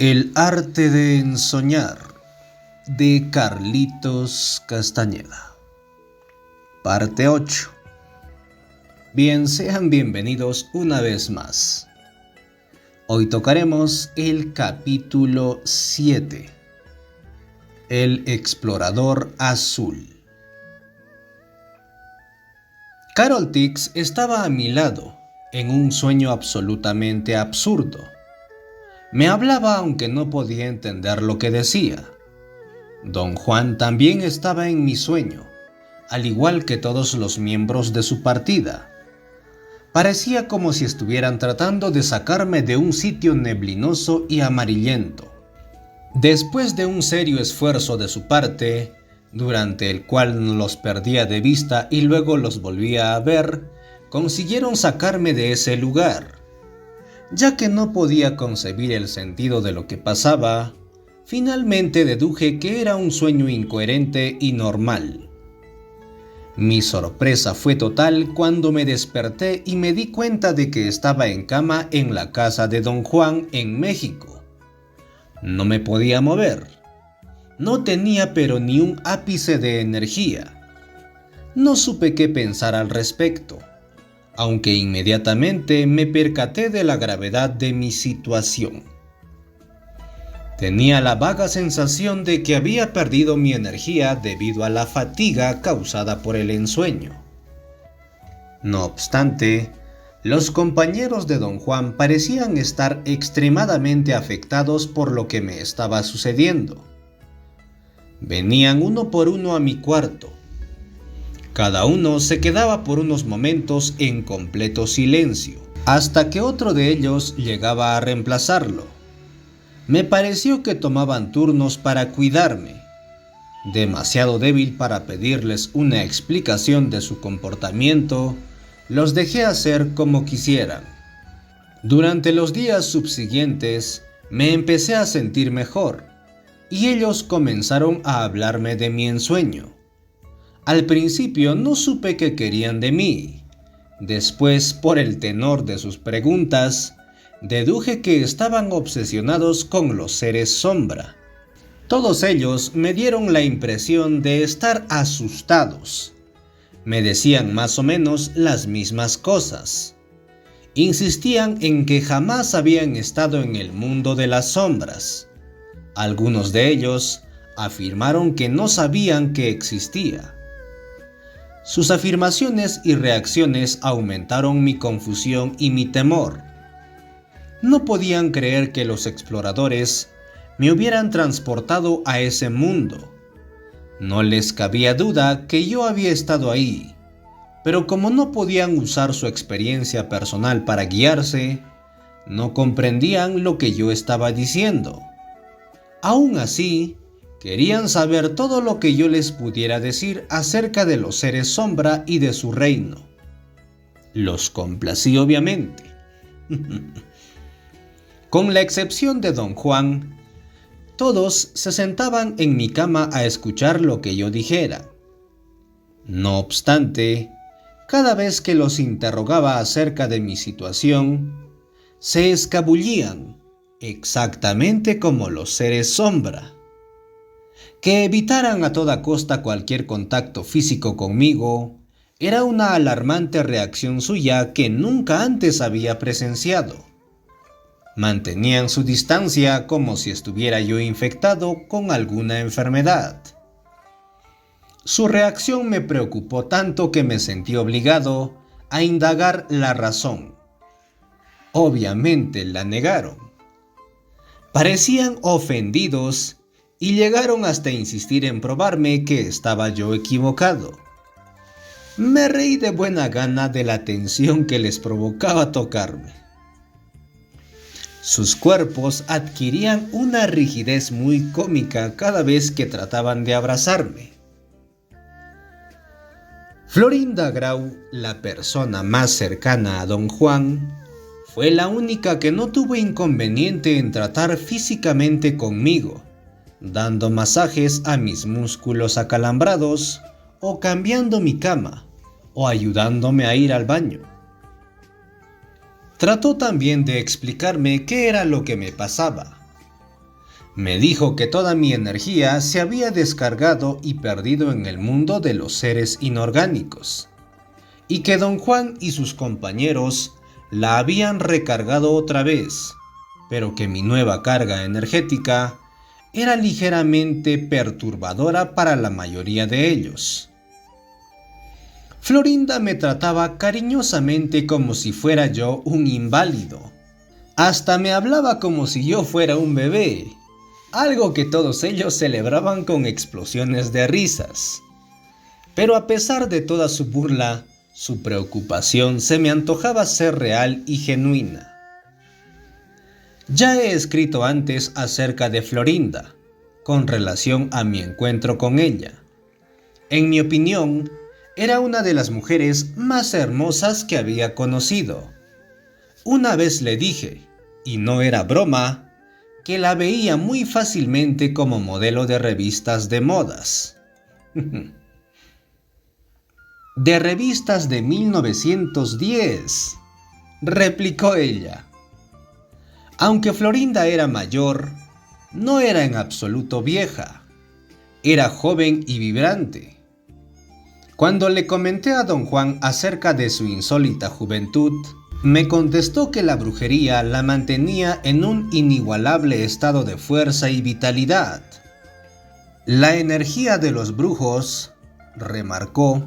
El arte de ensoñar de Carlitos Castañeda. Parte 8. Bien, sean bienvenidos una vez más. Hoy tocaremos el capítulo 7. El explorador azul. Carol Tix estaba a mi lado, en un sueño absolutamente absurdo. Me hablaba aunque no podía entender lo que decía. Don Juan también estaba en mi sueño, al igual que todos los miembros de su partida. Parecía como si estuvieran tratando de sacarme de un sitio neblinoso y amarillento. Después de un serio esfuerzo de su parte, durante el cual los perdía de vista y luego los volvía a ver, consiguieron sacarme de ese lugar. Ya que no podía concebir el sentido de lo que pasaba, finalmente deduje que era un sueño incoherente y normal. Mi sorpresa fue total cuando me desperté y me di cuenta de que estaba en cama en la casa de Don Juan en México. No me podía mover. No tenía pero ni un ápice de energía. No supe qué pensar al respecto, aunque inmediatamente me percaté de la gravedad de mi situación. Tenía la vaga sensación de que había perdido mi energía debido a la fatiga causada por el ensueño. No obstante, los compañeros de Don Juan parecían estar extremadamente afectados por lo que me estaba sucediendo. Venían uno por uno a mi cuarto. Cada uno se quedaba por unos momentos en completo silencio, hasta que otro de ellos llegaba a reemplazarlo. Me pareció que tomaban turnos para cuidarme. Demasiado débil para pedirles una explicación de su comportamiento, los dejé hacer como quisieran. Durante los días subsiguientes me empecé a sentir mejor, y ellos comenzaron a hablarme de mi ensueño. Al principio no supe qué querían de mí. Después, por el tenor de sus preguntas, deduje que estaban obsesionados con los seres sombra. Todos ellos me dieron la impresión de estar asustados. Me decían más o menos las mismas cosas. Insistían en que jamás habían estado en el mundo de las sombras. Algunos de ellos afirmaron que no sabían que existía. Sus afirmaciones y reacciones aumentaron mi confusión y mi temor. No podían creer que los exploradores me hubieran transportado a ese mundo. No les cabía duda que yo había estado ahí, pero como no podían usar su experiencia personal para guiarse, no comprendían lo que yo estaba diciendo. Aún así, querían saber todo lo que yo les pudiera decir acerca de los seres sombra y de su reino. Los complací obviamente. Con la excepción de Don Juan, todos se sentaban en mi cama a escuchar lo que yo dijera. No obstante, cada vez que los interrogaba acerca de mi situación, se escabullían, exactamente como los seres sombra. Que evitaran a toda costa cualquier contacto físico conmigo era una alarmante reacción suya que nunca antes había presenciado. Mantenían su distancia como si estuviera yo infectado con alguna enfermedad. Su reacción me preocupó tanto que me sentí obligado a indagar la razón. Obviamente la negaron. Parecían ofendidos y llegaron hasta insistir en probarme que estaba yo equivocado. Me reí de buena gana de la tensión que les provocaba tocarme. Sus cuerpos adquirían una rigidez muy cómica cada vez que trataban de abrazarme. Florinda Grau, la persona más cercana a Don Juan, fue la única que no tuvo inconveniente en tratar físicamente conmigo, dando masajes a mis músculos acalambrados, o cambiando mi cama, o ayudándome a ir al baño. Trató también de explicarme qué era lo que me pasaba, Me dijo que toda mi energía se había descargado y perdido en el mundo de los seres inorgánicos, y que Don Juan y sus compañeros la habían recargado otra vez, pero que mi nueva carga energética era ligeramente perturbadora para la mayoría de ellos. Florinda me trataba cariñosamente como si fuera yo un inválido. Hasta me hablaba como si yo fuera un bebé, algo que todos ellos celebraban con explosiones de risas. Pero a pesar de toda su burla, su preocupación se me antojaba ser real y genuina. Ya he escrito antes acerca de Florinda, con relación a mi encuentro con ella. En mi opinión, era una de las mujeres más hermosas que había conocido. Una vez le dije, y no era broma, que la veía muy fácilmente como modelo de revistas de modas. «De revistas de 1910», replicó ella. Aunque Florinda era mayor, no era en absoluto vieja. Era joven y vibrante. Cuando le comenté a Don Juan acerca de su insólita juventud, me contestó que la brujería la mantenía en un inigualable estado de fuerza y vitalidad. La energía de los brujos, remarcó,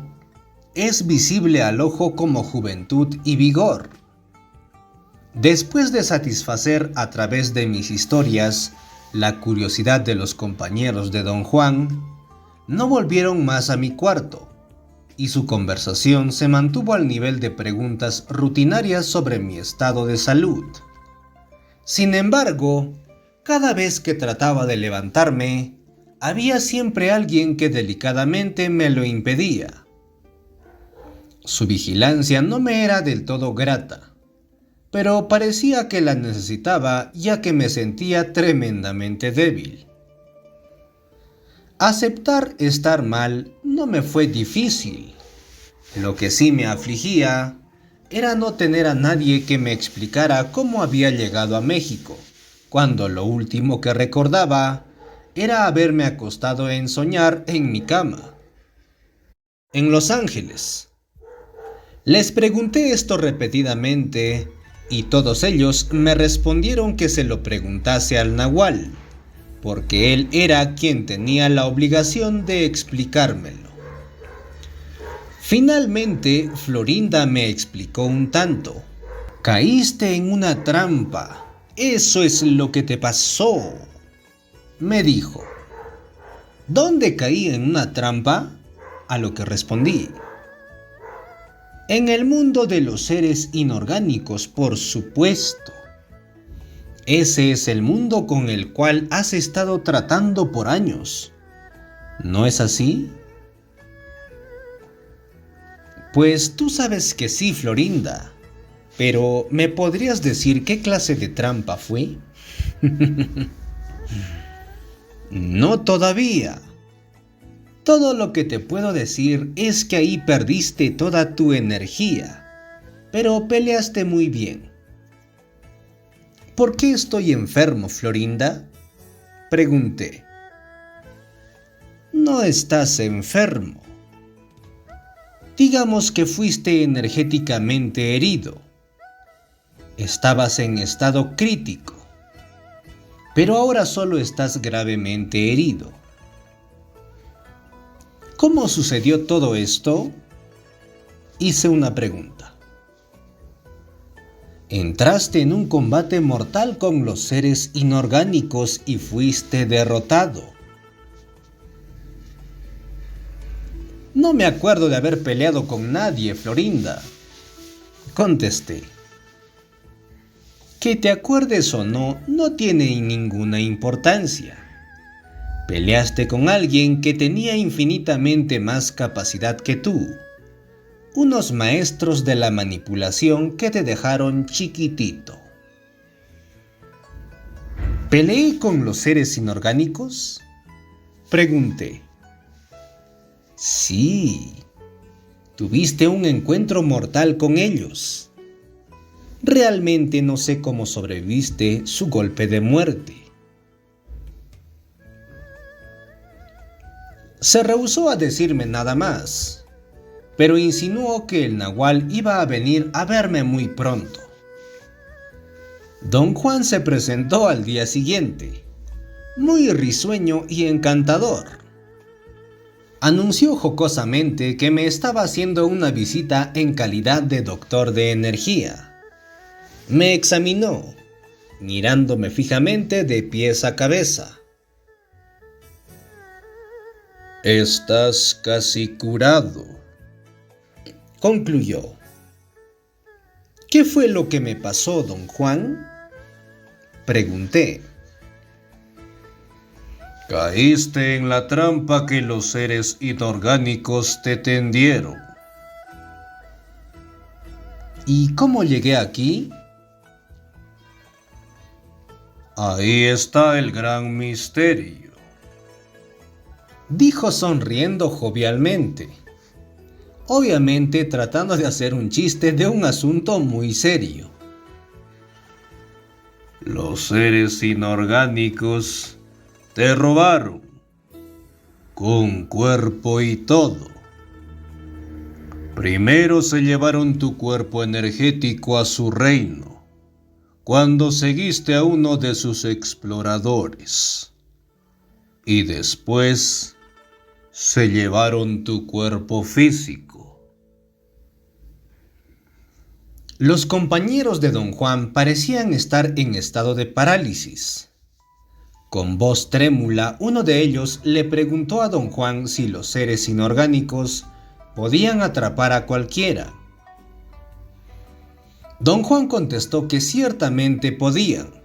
es visible al ojo como juventud y vigor. Después de satisfacer a través de mis historias la curiosidad de los compañeros de Don Juan, no volvieron más a mi cuarto, y su conversación se mantuvo al nivel de preguntas rutinarias sobre mi estado de salud. Sin embargo, cada vez que trataba de levantarme, había siempre alguien que delicadamente me lo impedía. Su vigilancia no me era del todo grata, pero parecía que la necesitaba ya que me sentía tremendamente débil. Aceptar estar mal no me fue difícil. Lo que sí me afligía era no tener a nadie que me explicara cómo había llegado a México, cuando lo último que recordaba era haberme acostado en soñar en mi cama. En Los Ángeles. Les pregunté esto repetidamente y todos ellos me respondieron que se lo preguntase al Nahual, porque él era quien tenía la obligación de explicármelo. Finalmente, Florinda me explicó un tanto. «Caíste en una trampa, eso es lo que te pasó», me dijo. «¿Dónde caí en una trampa?», a lo que respondí. «En el mundo de los seres inorgánicos, por supuesto. Ese es el mundo con el cual has estado tratando por años. ¿No es así?». «Pues tú sabes que sí, Florinda, pero ¿me podrías decir qué clase de trampa fue?». «No todavía. Todo lo que te puedo decir es que ahí perdiste toda tu energía, pero peleaste muy bien». «¿Por qué estoy enfermo, Florinda?», pregunté. «No estás enfermo. Digamos que fuiste energéticamente herido. Estabas en estado crítico, pero ahora solo estás gravemente herido». «¿Cómo sucedió todo esto?», hice una pregunta. «Entraste en un combate mortal con los seres inorgánicos y fuiste derrotado». «No me acuerdo de haber peleado con nadie, Florinda», contesté. «Que te acuerdes o no, no tiene ninguna importancia. Peleaste con alguien que tenía infinitamente más capacidad que tú. Unos maestros de la manipulación que te dejaron chiquitito». «¿Peleé con los seres inorgánicos?», pregunté. «Sí, tuviste un encuentro mortal con ellos. Realmente no sé cómo sobreviviste su golpe de muerte. Se rehusó a decirme nada más, pero insinuó que el nahual iba a venir a verme muy pronto. Don Juan se presentó al día siguiente, muy risueño y encantador. Anunció jocosamente que me estaba haciendo una visita en calidad de doctor de energía. Me examinó, mirándome fijamente de pies a cabeza. «Estás casi curado», concluyó. «¿Qué fue lo que me pasó, don Juan?», pregunté. «Caíste en la trampa que los seres inorgánicos te tendieron». «¿Y cómo llegué aquí?». «Ahí está el gran misterio», dijo sonriendo jovialmente, obviamente tratando de hacer un chiste de un asunto muy serio. «Los seres inorgánicos te robaron, con cuerpo y todo. Primero se llevaron tu cuerpo energético a su reino, cuando seguiste a uno de sus exploradores. Y después se llevaron tu cuerpo físico». Los compañeros de don Juan parecían estar en estado de parálisis. Con voz trémula, uno de ellos le preguntó a don Juan si los seres inorgánicos podían atrapar a cualquiera. Don Juan contestó que ciertamente podían.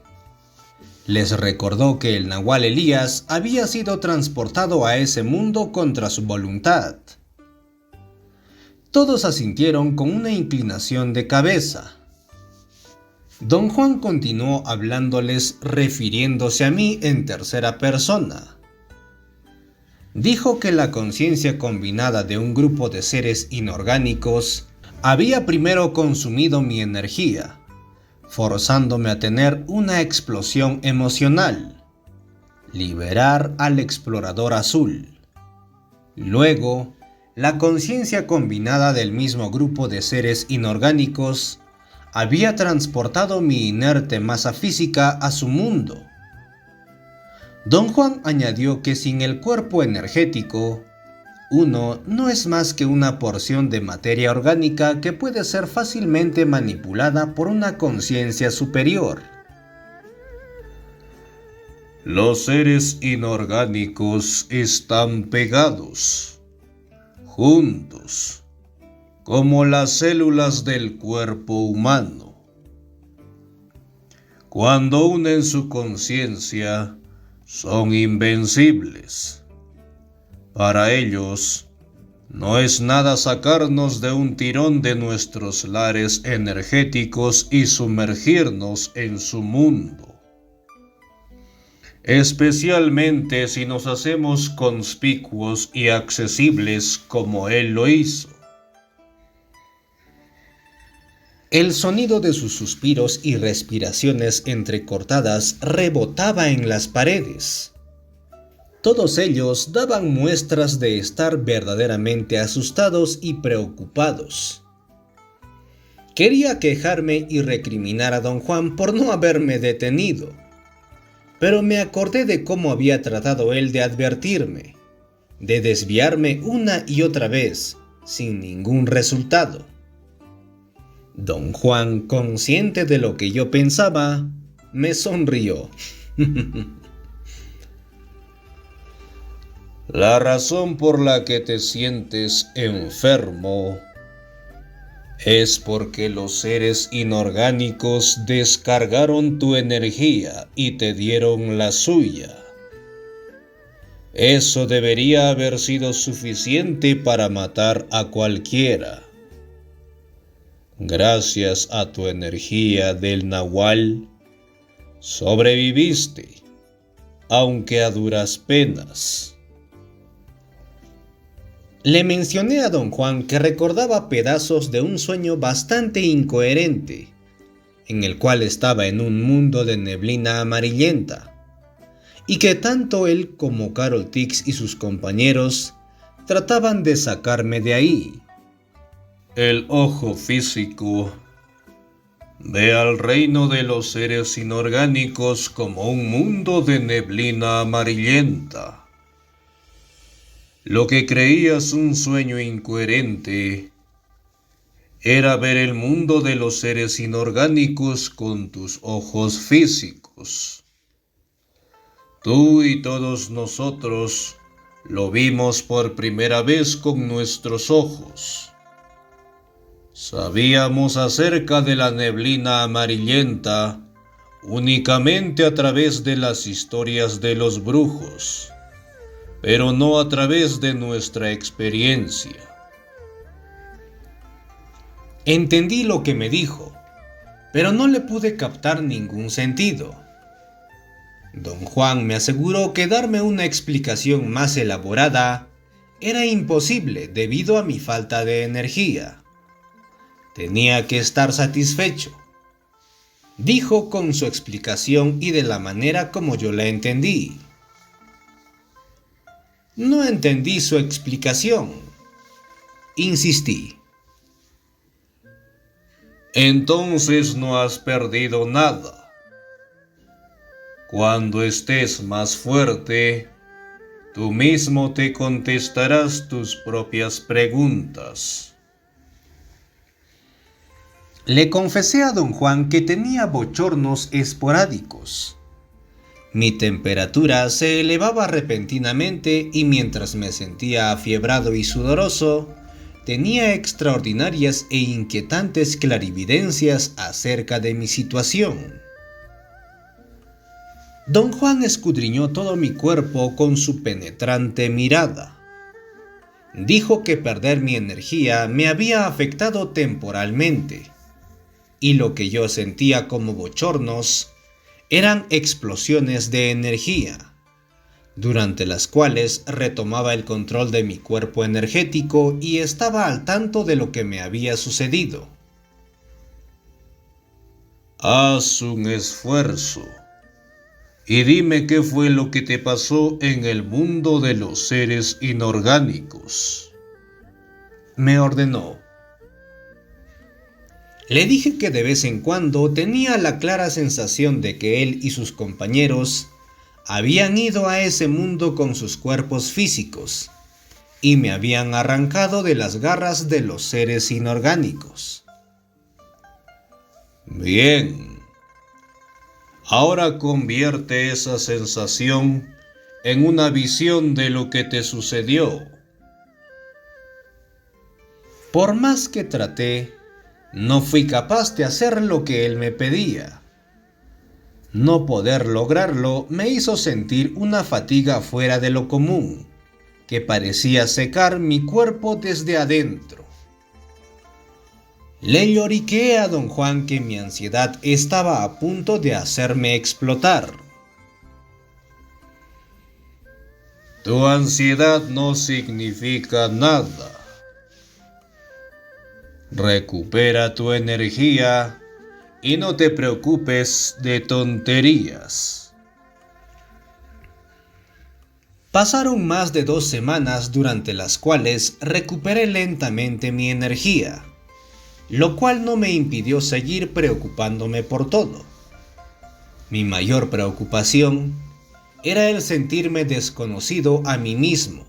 Les recordó que el nahual Elías había sido transportado a ese mundo contra su voluntad. Todos asintieron con una inclinación de cabeza. Don Juan continuó hablándoles refiriéndose a mí en tercera persona. Dijo que la conciencia combinada de un grupo de seres inorgánicos había primero consumido mi energía, forzándome a tener una explosión emocional, liberar al explorador azul. Luego, la conciencia combinada del mismo grupo de seres inorgánicos había transportado mi inerte masa física a su mundo. Don Juan añadió que sin el cuerpo energético, uno no es más que una porción de materia orgánica que puede ser fácilmente manipulada por una conciencia superior. Los seres inorgánicos están pegados, juntos, como las células del cuerpo humano. Cuando unen su conciencia, son invencibles. Para ellos, no es nada sacarnos de un tirón de nuestros lares energéticos y sumergirnos en su mundo. Especialmente si nos hacemos conspicuos y accesibles como él lo hizo. El sonido de sus suspiros y respiraciones entrecortadas rebotaba en las paredes. Todos ellos daban muestras de estar verdaderamente asustados y preocupados. Quería quejarme y recriminar a don Juan por no haberme detenido, pero me acordé de cómo había tratado él de advertirme, de desviarme una y otra vez, sin ningún resultado. Don Juan, consciente de lo que yo pensaba, me sonrió. La razón por la que te sientes enfermo es porque los seres inorgánicos descargaron tu energía y te dieron la suya. Eso debería haber sido suficiente para matar a cualquiera. Gracias a tu energía del nahual, sobreviviste, aunque a duras penas. Le mencioné a don Juan que recordaba pedazos de un sueño bastante incoherente, en el cual estaba en un mundo de neblina amarillenta, y que tanto él como Carol Tix y sus compañeros trataban de sacarme de ahí. El ojo físico ve al reino de los seres inorgánicos como un mundo de neblina amarillenta. Lo que creías un sueño incoherente era ver el mundo de los seres inorgánicos con tus ojos físicos. Tú y todos nosotros lo vimos por primera vez con nuestros ojos. Sabíamos acerca de la neblina amarillenta únicamente a través de las historias de los brujos, pero no a través de nuestra experiencia. Entendí lo que me dijo, pero no le pude captar ningún sentido. Don Juan me aseguró que darme una explicación más elaborada era imposible debido a mi falta de energía. Tenía que estar satisfecho, dijo con su explicación y de la manera como yo la entendí. No entendí su explicación, insistí. Entonces no has perdido nada. Cuando estés más fuerte, tú mismo te contestarás tus propias preguntas. Le confesé a don Juan que tenía bochornos esporádicos. Mi temperatura se elevaba repentinamente y mientras me sentía afiebrado y sudoroso, tenía extraordinarias e inquietantes clarividencias acerca de mi situación. Don Juan escudriñó todo mi cuerpo con su penetrante mirada. Dijo que perder mi energía me había afectado temporalmente, y lo que yo sentía como bochornos eran explosiones de energía, durante las cuales retomaba el control de mi cuerpo energético y estaba al tanto de lo que me había sucedido. Haz un esfuerzo y dime qué fue lo que te pasó en el mundo de los seres inorgánicos, me ordenó. Le dije que de vez en cuando tenía la clara sensación de que él y sus compañeros habían ido a ese mundo con sus cuerpos físicos y me habían arrancado de las garras de los seres inorgánicos. Bien. Ahora convierte esa sensación en una visión de lo que te sucedió. Por más que traté, no fui capaz de hacer lo que él me pedía. No poder lograrlo me hizo sentir una fatiga fuera de lo común, que parecía secar mi cuerpo desde adentro. Le lloriqué a don Juan que mi ansiedad estaba a punto de hacerme explotar. Tu ansiedad no significa nada. Recupera tu energía y no te preocupes de tonterías. Pasaron más de 2 semanas durante las cuales recuperé lentamente mi energía, lo cual no me impidió seguir preocupándome por todo. Mi mayor preocupación era el sentirme desconocido a mí mismo.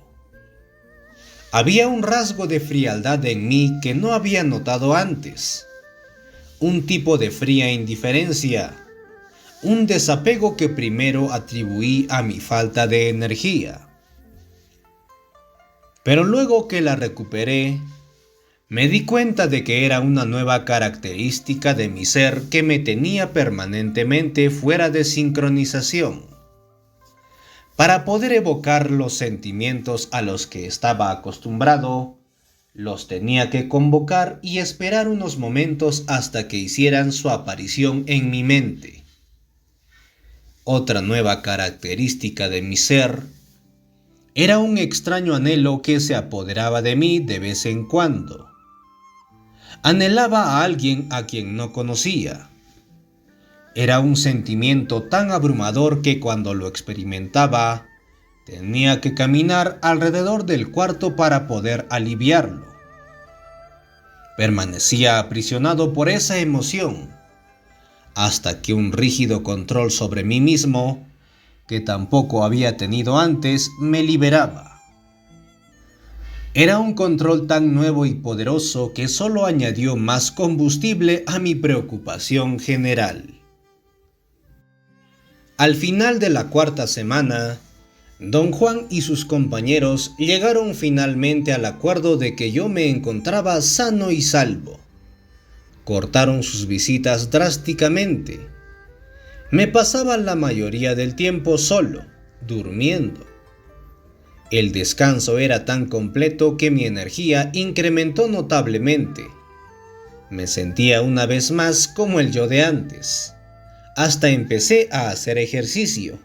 Había un rasgo de frialdad en mí que no había notado antes, un tipo de fría indiferencia, un desapego que primero atribuí a mi falta de energía. Pero luego que la recuperé, me di cuenta de que era una nueva característica de mi ser que me tenía permanentemente fuera de sincronización. Para poder evocar los sentimientos a los que estaba acostumbrado, los tenía que convocar y esperar unos momentos hasta que hicieran su aparición en mi mente. Otra nueva característica de mi ser era un extraño anhelo que se apoderaba de mí de vez en cuando. Anhelaba a alguien a quien no conocía. Era un sentimiento tan abrumador que cuando lo experimentaba, tenía que caminar alrededor del cuarto para poder aliviarlo. Permanecía aprisionado por esa emoción, hasta que un rígido control sobre mí mismo, que tampoco había tenido antes, me liberaba. Era un control tan nuevo y poderoso que solo añadió más combustible a mi preocupación general. Al final de la cuarta semana, Don Juan y sus compañeros llegaron finalmente al acuerdo de que yo me encontraba sano y salvo. Cortaron sus visitas drásticamente. Me pasaba la mayoría del tiempo solo, durmiendo. El descanso era tan completo que mi energía incrementó notablemente. Me sentía una vez más como el yo de antes. Hasta empecé a hacer ejercicio.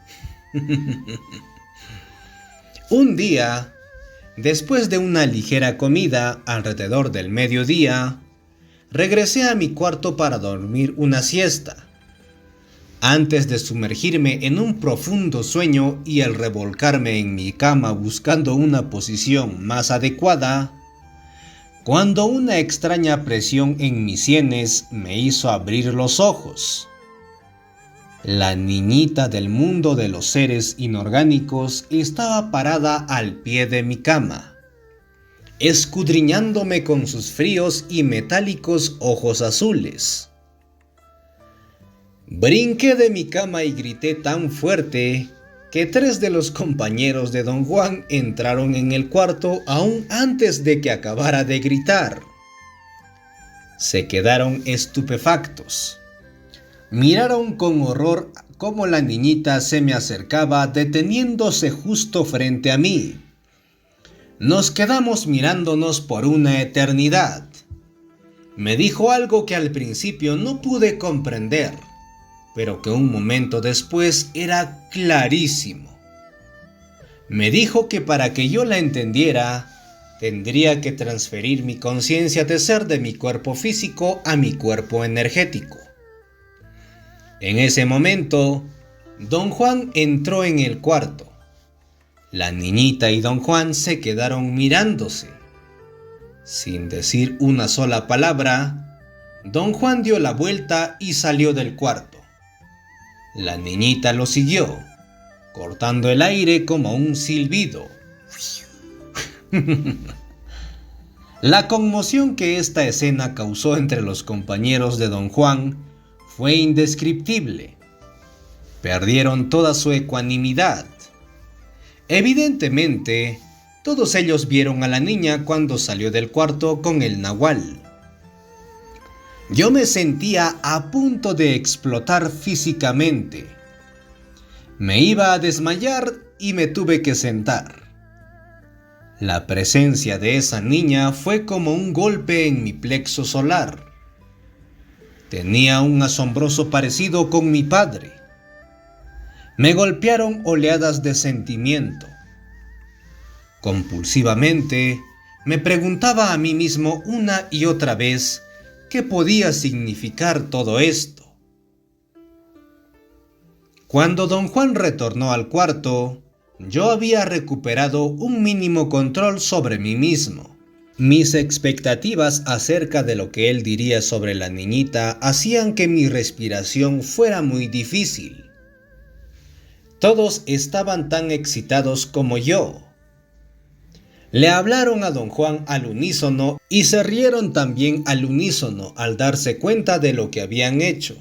Un día, después de una ligera comida alrededor del mediodía, regresé a mi cuarto para dormir una siesta. Antes de sumergirme en un profundo sueño y al revolcarme en mi cama buscando una posición más adecuada, cuando una extraña presión en mis sienes me hizo abrir los ojos. La niñita del mundo de los seres inorgánicos estaba parada al pie de mi cama, escudriñándome con sus fríos y metálicos ojos azules. Brinqué de mi cama y grité tan fuerte que 3 de los compañeros de Don Juan entraron en el cuarto aún antes de que acabara de gritar. Se quedaron estupefactos. Miraron con horror cómo la niñita se me acercaba deteniéndose justo frente a mí. Nos quedamos mirándonos por una eternidad. Me dijo algo que al principio no pude comprender, pero que un momento después era clarísimo. Me dijo que para que yo la entendiera, tendría que transferir mi conciencia de ser de mi cuerpo físico a mi cuerpo energético. En ese momento, Don Juan entró en el cuarto. La niñita y Don Juan se quedaron mirándose. Sin decir una sola palabra, Don Juan dio la vuelta y salió del cuarto. La niñita lo siguió, cortando el aire como un silbido. La conmoción que esta escena causó entre los compañeros de Don Juan fue indescriptible. Perdieron toda su ecuanimidad. Evidentemente, todos ellos vieron a la niña cuando salió del cuarto con el nahual. Yo me sentía a punto de explotar físicamente. Me iba a desmayar y me tuve que sentar. La presencia de esa niña fue como un golpe en mi plexo solar. Tenía un asombroso parecido con mi padre. Me golpearon oleadas de sentimiento. Compulsivamente, me preguntaba a mí mismo una y otra vez qué podía significar todo esto. Cuando Don Juan retornó al cuarto, yo había recuperado un mínimo control sobre mí mismo. Mis expectativas acerca de lo que él diría sobre la niñita hacían que mi respiración fuera muy difícil. Todos estaban tan excitados como yo. Le hablaron a Don Juan al unísono y se rieron también al unísono al darse cuenta de lo que habían hecho.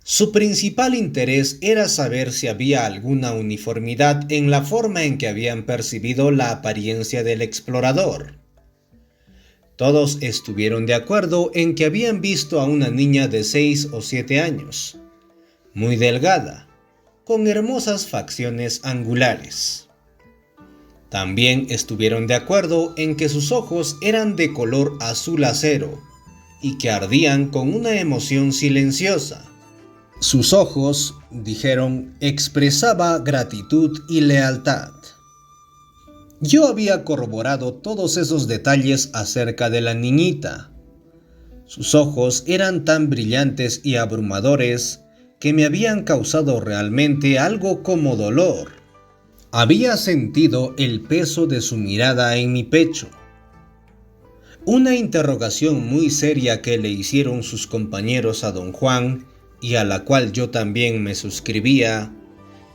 Su principal interés era saber si había alguna uniformidad en la forma en que habían percibido la apariencia del explorador. Todos estuvieron de acuerdo en que habían visto a una niña de 6 o 7 años, muy delgada, con hermosas facciones angulares. También estuvieron de acuerdo en que sus ojos eran de color azul acero y que ardían con una emoción silenciosa. Sus ojos, dijeron, expresaba gratitud y lealtad. Yo había corroborado todos esos detalles acerca de la niñita, Sus ojos eran tan brillantes y abrumadores que me habían causado realmente algo como dolor. Había sentido el peso de su mirada en mi pecho. Una interrogación muy seria que le hicieron sus compañeros a don Juan, y a la cual yo también me suscribía,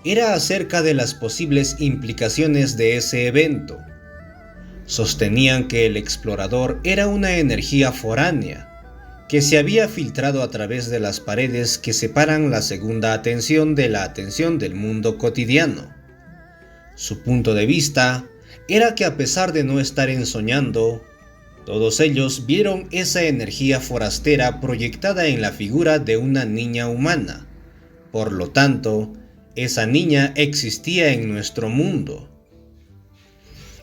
era acerca de las posibles implicaciones de ese evento. Sostenían que el explorador era una energía foránea, que se había filtrado a través de las paredes que separan la segunda atención de la atención del mundo cotidiano. Su punto de vista era que a pesar de no estar ensoñando, todos ellos vieron esa energía forastera proyectada en la figura de una niña humana. Por lo tanto, esa niña existía en nuestro mundo.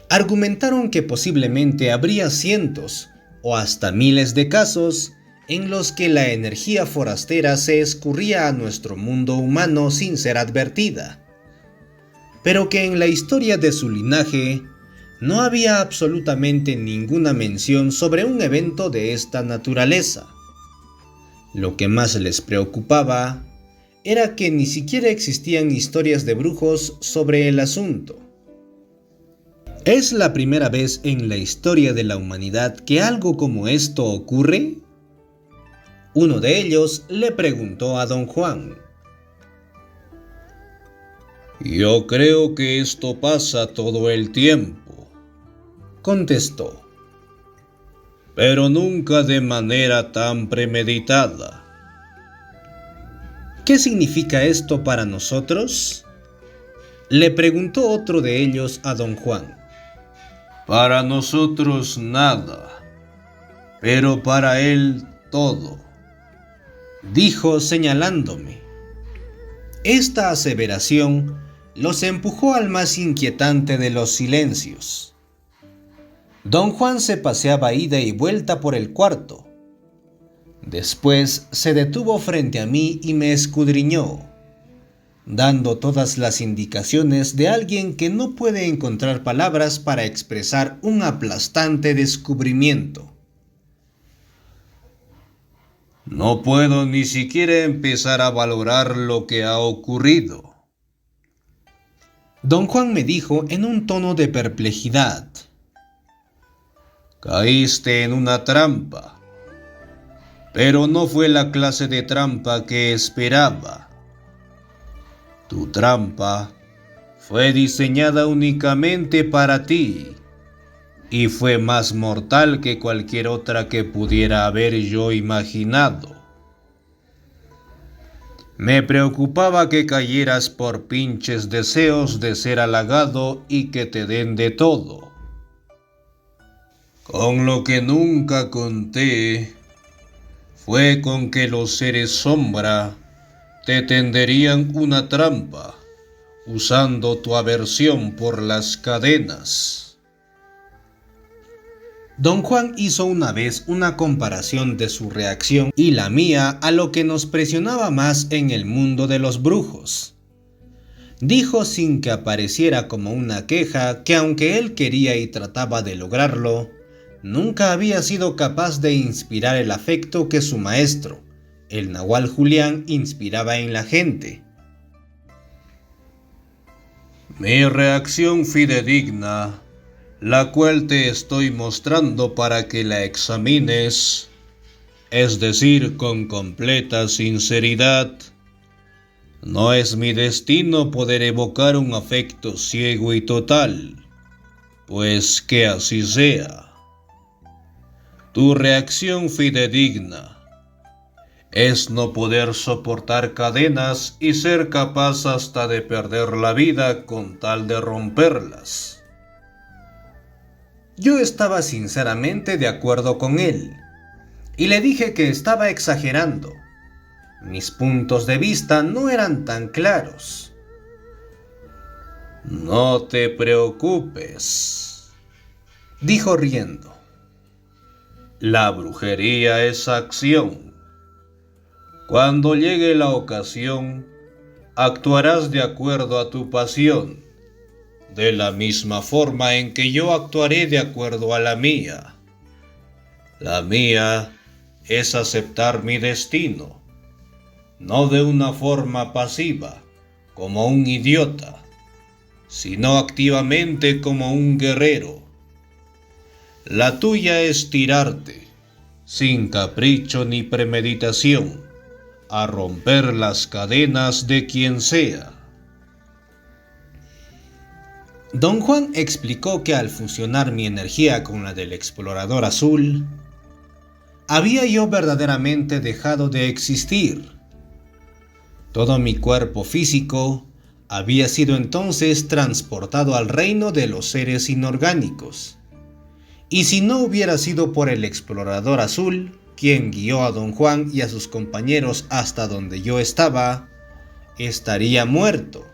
Argumentaron que posiblemente habría cientos o hasta miles de casos en los que la energía forastera se escurría a nuestro mundo humano sin ser advertida, pero que en la historia de su linaje no había absolutamente ninguna mención sobre un evento de esta naturaleza. Lo que más les preocupaba era que ni siquiera existían historias de brujos sobre el asunto. ¿Es la primera vez en la historia de la humanidad que algo como esto ocurre? Uno de ellos le preguntó a don Juan. Yo creo que esto pasa todo el tiempo, contestó, pero nunca de manera tan premeditada. ¿Qué significa esto para nosotros? Le preguntó otro de ellos a don Juan. Para nosotros nada, pero para él todo, dijo señalándome. Esta aseveración los empujó al más inquietante de los silencios. Don Juan se paseaba ida y vuelta por el cuarto. Después se detuvo frente a mí y me escudriñó, dando todas las indicaciones de alguien que no puede encontrar palabras para expresar un aplastante descubrimiento. No puedo ni siquiera empezar a valorar lo que ha ocurrido. Don Juan me dijo en un tono de perplejidad. Caíste en una trampa, pero no fue la clase de trampa que esperaba. Tu trampa fue diseñada únicamente para ti y fue más mortal que cualquier otra que pudiera haber yo imaginado. Me preocupaba que cayeras por pinches deseos de ser halagado y que te den de todo. Con lo que nunca conté fue con que los seres sombra te tenderían una trampa, usando tu aversión por las cadenas. Don Juan hizo una vez una comparación de su reacción y la mía a lo que nos presionaba más en el mundo de los brujos. Dijo sin que apareciera como una queja que aunque él quería y trataba de lograrlo, nunca había sido capaz de inspirar el afecto que su maestro, el Nahual Julián, inspiraba en la gente. Mi reacción fidedigna, la cual te estoy mostrando para que la examines, es decir, con completa sinceridad, no es mi destino poder evocar un afecto ciego y total, pues que así sea. Tu reacción fidedigna es no poder soportar cadenas y ser capaz hasta de perder la vida con tal de romperlas. Yo estaba sinceramente de acuerdo con él, y le dije que estaba exagerando. Mis puntos de vista no eran tan claros. No te preocupes, dijo riendo. La brujería es acción. Cuando llegue la ocasión, actuarás de acuerdo a tu pasión, de la misma forma en que yo actuaré de acuerdo a la mía. La mía es aceptar mi destino, no de una forma pasiva, como un idiota, sino activamente como un guerrero. La tuya es tirarte, sin capricho ni premeditación, a romper las cadenas de quien sea. Don Juan explicó que al fusionar mi energía con la del explorador azul, había yo verdaderamente dejado de existir. Todo mi cuerpo físico había sido entonces transportado al reino de los seres inorgánicos. Y si no hubiera sido por el explorador azul, quien guió a Don Juan y a sus compañeros hasta donde yo estaba, estaría muerto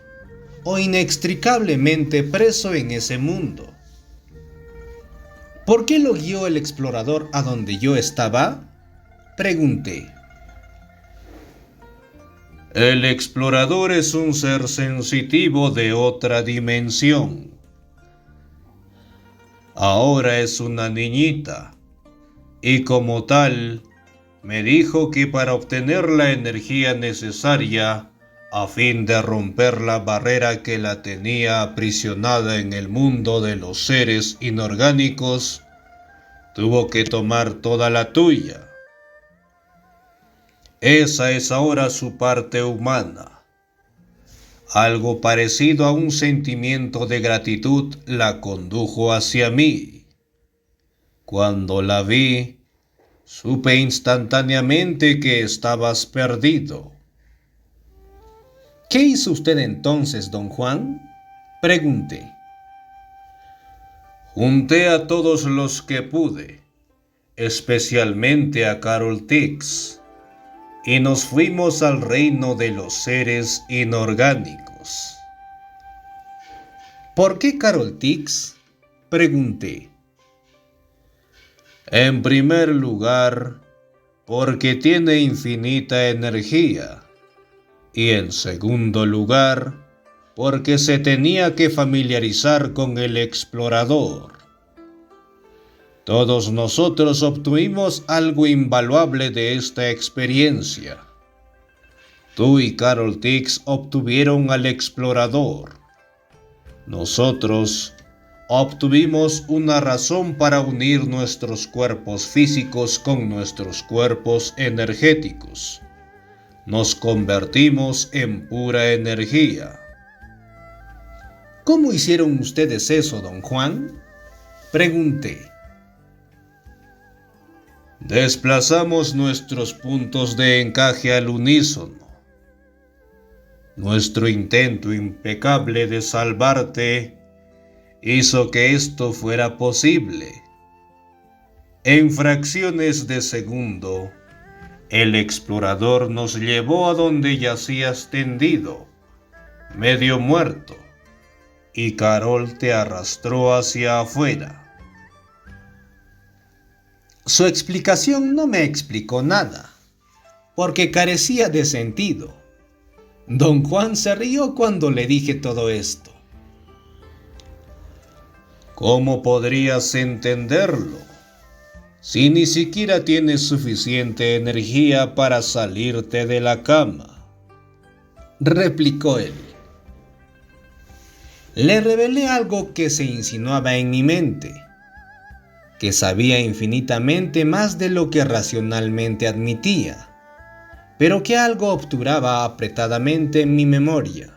o inextricablemente preso en ese mundo. ¿Por qué lo guió el explorador a donde yo estaba?, pregunté. El explorador es un ser sensitivo de otra dimensión. Ahora es una niñita, y como tal, me dijo que para obtener la energía necesaria, a fin de romper la barrera que la tenía aprisionada en el mundo de los seres inorgánicos, tuvo que tomar toda la tuya. Esa es ahora su parte humana. Algo parecido a un sentimiento de gratitud la condujo hacia mí. Cuando la vi, supe instantáneamente que estabas perdido. ¿Qué hizo usted entonces, don Juan?, pregunté. Junté a todos los que pude, especialmente a Carol Tix, y nos fuimos al reino de los seres inorgánicos. ¿Por qué Carol Tix?, pregunté. En primer lugar, porque tiene infinita energía, y en segundo lugar, porque se tenía que familiarizar con el explorador. Todos nosotros obtuvimos algo invaluable de esta experiencia. Tú y Carol Tix obtuvieron al explorador. Nosotros obtuvimos una razón para unir nuestros cuerpos físicos con nuestros cuerpos energéticos. Nos convertimos en pura energía. ¿Cómo hicieron ustedes eso, don Juan?, pregunté. Desplazamos nuestros puntos de encaje al unísono. Nuestro intento impecable de salvarte hizo que esto fuera posible. En fracciones de segundo, el explorador nos llevó a donde yacías tendido, medio muerto, y Carol te arrastró hacia afuera. Su explicación no me explicó nada, porque carecía de sentido. Don Juan se rió cuando le dije todo esto. ¿Cómo podrías entenderlo si ni siquiera tienes suficiente energía para salirte de la cama?, replicó él. Le revelé algo que se insinuaba en mi mente, que sabía infinitamente más de lo que racionalmente admitía, pero que algo obturaba apretadamente en mi memoria.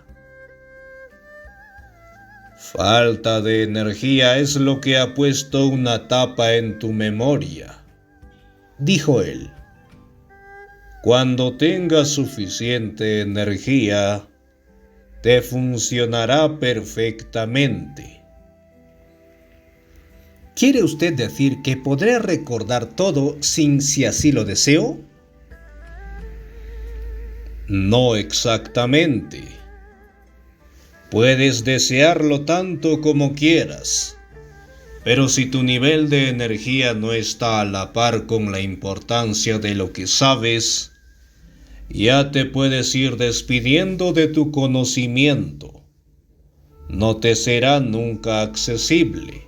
Falta de energía es lo que ha puesto una tapa en tu memoria, dijo él. Cuando tengas suficiente energía, te funcionará perfectamente. ¿Quiere usted decir que podré recordar todo si así lo deseo? No exactamente. Puedes desearlo tanto como quieras, pero si tu nivel de energía no está a la par con la importancia de lo que sabes, ya te puedes ir despidiendo de tu conocimiento. No te será nunca accesible.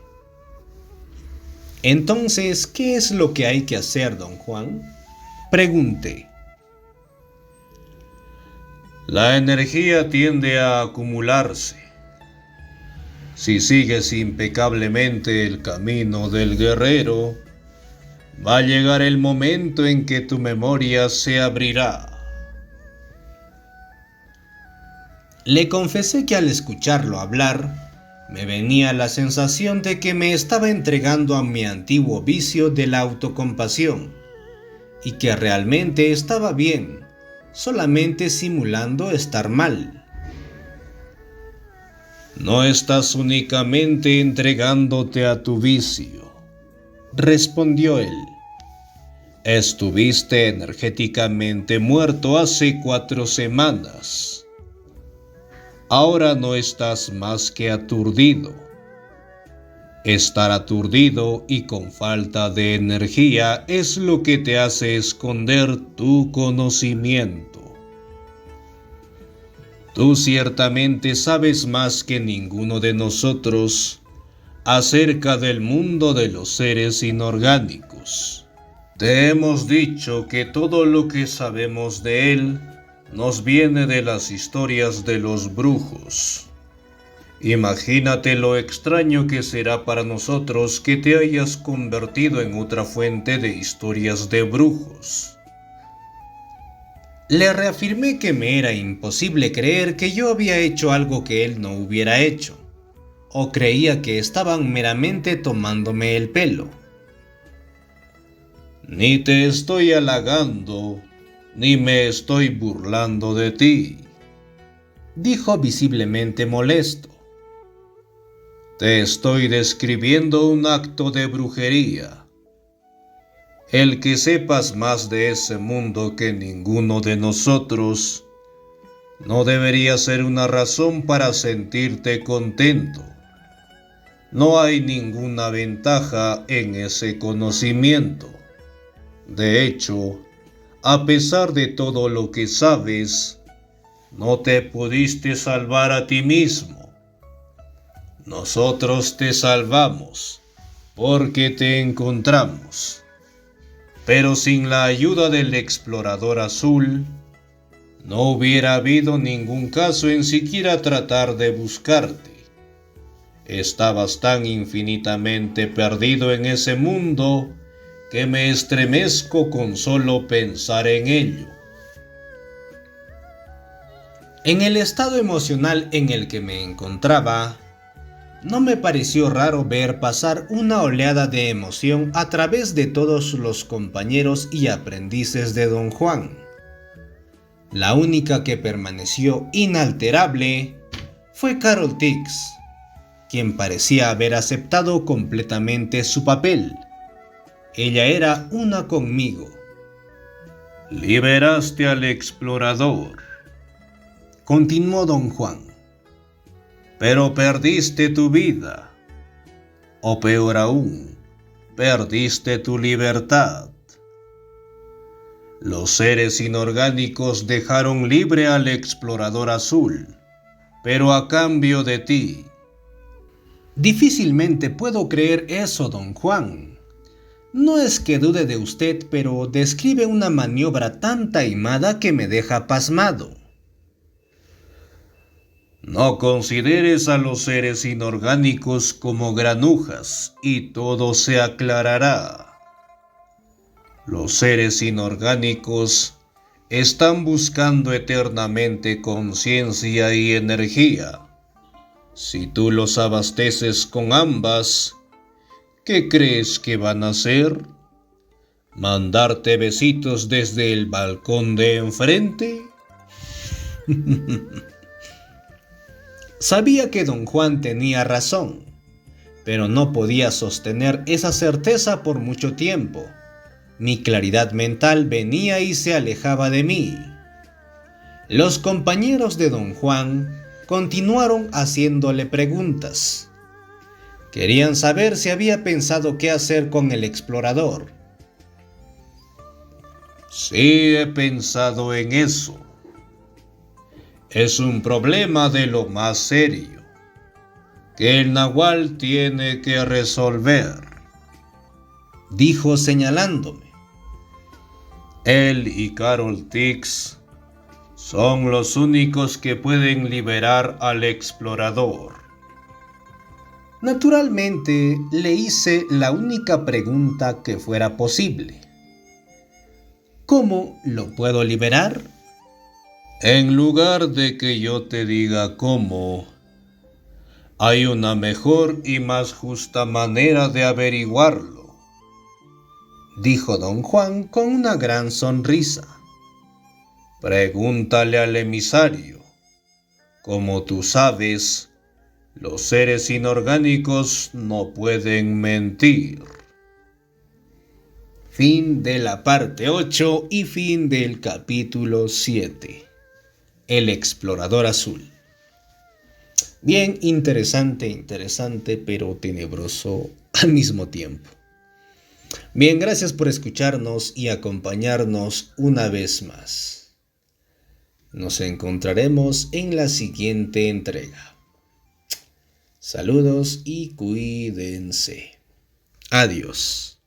Entonces, ¿qué es lo que hay que hacer, don Juan?, Pregunté. La energía tiende a acumularse. Si sigues impecablemente el camino del guerrero, va a llegar el momento en que tu memoria se abrirá. Le confesé que al escucharlo hablar, me venía la sensación de que me estaba entregando a mi antiguo vicio de la autocompasión, y que realmente estaba bien, solamente simulando estar mal. No estás únicamente entregándote a tu vicio, respondió él. Estuviste energéticamente muerto hace 4 semanas. Ahora no estás más que aturdido. Estar aturdido y con falta de energía es lo que te hace esconder tu conocimiento. Tú ciertamente sabes más que ninguno de nosotros acerca del mundo de los seres inorgánicos. Te hemos dicho que todo lo que sabemos de él nos viene de las historias de los brujos. Imagínate lo extraño que será para nosotros que te hayas convertido en otra fuente de historias de brujos. Le reafirmé que me era imposible creer que yo había hecho algo que él no hubiera hecho, o creía que estaban meramente tomándome el pelo. Ni te estoy halagando, ni me estoy burlando de ti, dijo visiblemente molesto. Te estoy describiendo un acto de brujería. El que sepas más de ese mundo que ninguno de nosotros no debería ser una razón para sentirte contento. No hay ninguna ventaja en ese conocimiento. De hecho, a pesar de todo lo que sabes, no te pudiste salvar a ti mismo. Nosotros te salvamos porque te encontramos. Pero sin la ayuda del explorador azul, no hubiera habido ningún caso en siquiera tratar de buscarte. Estabas tan infinitamente perdido en ese mundo que me estremezco con solo pensar en ello. En el estado emocional en el que me encontraba, no me pareció raro ver pasar una oleada de emoción a través de todos los compañeros y aprendices de Don Juan. La única que permaneció inalterable fue Carol Tix, quien parecía haber aceptado completamente su papel. Ella era una conmigo. Liberaste al explorador, continuó Don Juan. Pero perdiste tu vida, o peor aún, perdiste tu libertad. Los seres inorgánicos dejaron libre al explorador azul, pero a cambio de ti. Difícilmente puedo creer eso, Don Juan. No es que dude de usted, pero describe una maniobra tan taimada que me deja pasmado. No consideres a los seres inorgánicos como granujas y todo se aclarará. Los seres inorgánicos están buscando eternamente conciencia y energía. Si tú los abasteces con ambas, ¿qué crees que van a hacer? ¿Mandarte besitos desde el balcón de enfrente? Sabía que Don Juan tenía razón, pero no podía sostener esa certeza por mucho tiempo. Mi claridad mental venía y se alejaba de mí. Los compañeros de Don Juan continuaron haciéndole preguntas. Querían saber si había pensado qué hacer con el explorador. Sí, he pensado en eso. Es un problema de lo más serio, que el Nahual tiene que resolver, dijo señalándome. Él y Carol Tix son los únicos que pueden liberar al explorador. Naturalmente, le hice la única pregunta que fuera posible. ¿Cómo lo puedo liberar? En lugar de que yo te diga cómo, hay una mejor y más justa manera de averiguarlo, dijo don Juan con una gran sonrisa. Pregúntale al emisario. Como tú sabes, los seres inorgánicos no pueden mentir. Fin de la parte 8 y fin del capítulo 7. El explorador azul. Bien interesante, pero tenebroso al mismo tiempo. Bien, gracias por escucharnos y acompañarnos una vez más. Nos encontraremos en la siguiente entrega. Saludos y cuídense. Adiós.